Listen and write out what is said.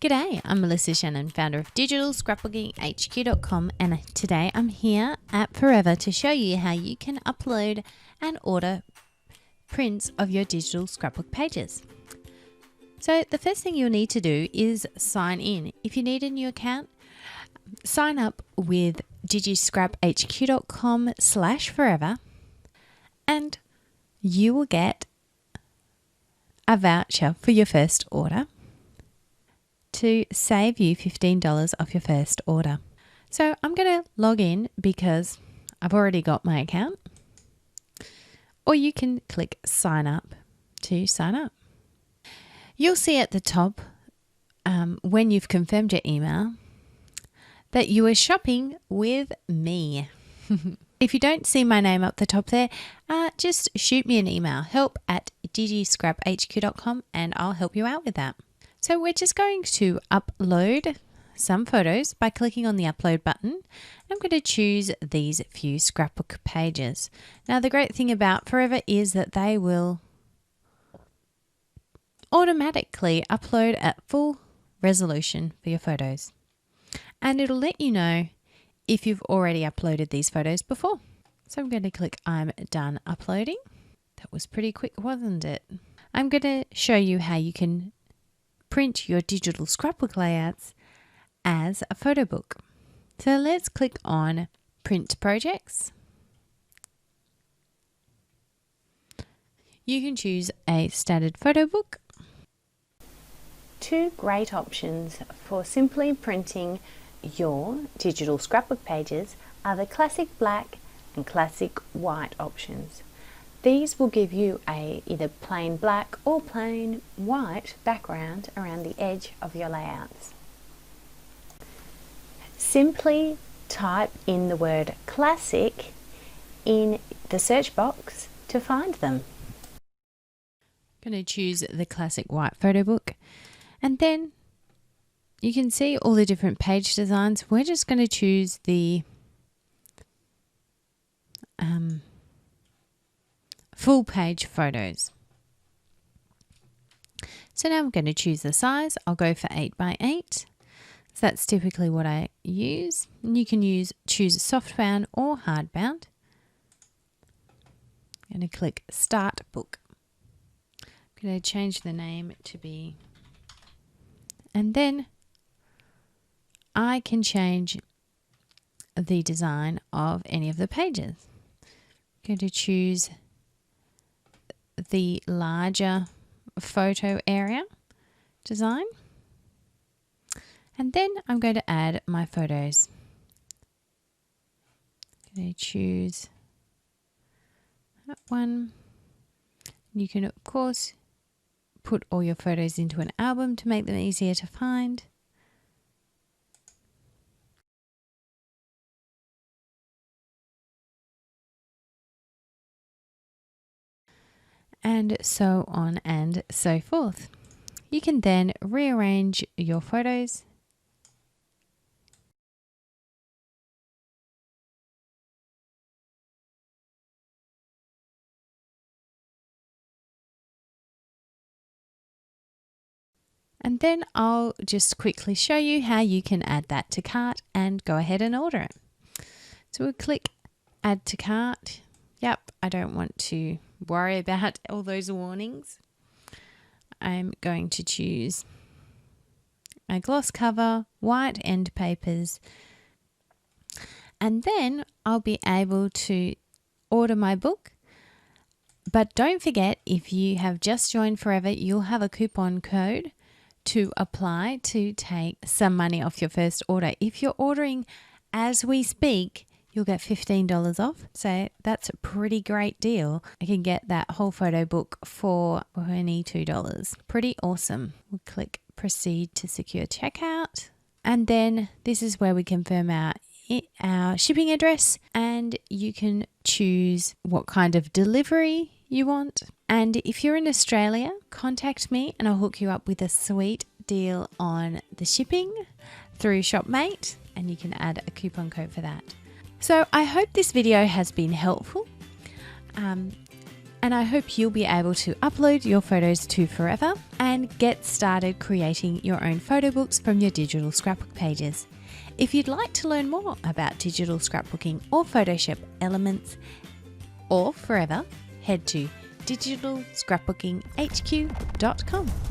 G'day, I'm Melissa Shannon, founder of digitalscrapbookinghq.com, and today I'm here at Forever to show you how you can upload and order prints of your digital scrapbook pages. So the first thing you'll need to do is sign in. If you need a new account, sign up with digiscraphq.com/forever and you will get a voucher for your first order to save you $15 off your first order. So I'm going to log in because I've already got my account, or you can click sign up to sign up. You'll see at the top when you've confirmed your email that you are shopping with me. If you don't see my name up the top there, just shoot me an email, help@digiscraphq.com, and I'll help you out with that. So we're just going to upload some photos by clicking on the upload button. I'm going to choose these few scrapbook pages. Now the great thing about Forever is that they will automatically upload at full resolution for your photos. And it'll let you know if you've already uploaded these photos before. So I'm going to click I'm done uploading. That was pretty quick, wasn't it? I'm going to show you how you can print your digital scrapbook layouts as a photo book. So let's click on Print Projects. You can choose a standard photo book. Two great options for simply printing your digital scrapbook pages are the classic black and classic white options. These will give you a either plain black or plain white background around the edge of your layouts. Simply type in the word classic in the search box to find them. I'm going to choose the classic white photo book, and then you can see all the different page designs. We're just going to choose the full page photos. So now I'm going to choose the size. I'll go for 8x8. So that's typically what I use. And you can choose softbound or hardbound. I'm going to click Start Book. I'm going to change the name to be, and then I can change the design of any of the pages. I'm going to choose the larger photo area design, and then I'm going to add my photos. I'm going to choose that one. You can of course put all your photos into an album to make them easier to find. And so on and so forth. You can then rearrange your photos . And then I'll just quickly show you how you can add that to cart and go ahead and order it. So we'll click Add to Cart. Yep, I don't want to worry about all those warnings. I'm going to choose a gloss cover, white end papers, and then I'll be able to order my book. But don't forget, if you have just joined Forever, you'll have a coupon code to apply to take some money off your first order. If you're ordering as we speak, you'll get $15 off. So that's a pretty great deal. I can get that whole photo book for $22. Pretty awesome. We'll click Proceed to secure checkout. And then this is where we confirm our shipping address, and you can choose what kind of delivery you want. And if you're in Australia, contact me and I'll hook you up with a sweet deal on the shipping through Shopmate, and you can add a coupon code for that. So I hope this video has been helpful. And I hope you'll be able to upload your photos to Forever and get started creating your own photo books from your digital scrapbook pages. If you'd like to learn more about digital scrapbooking or Photoshop elements or Forever, head to digitalscrapbookinghq.com.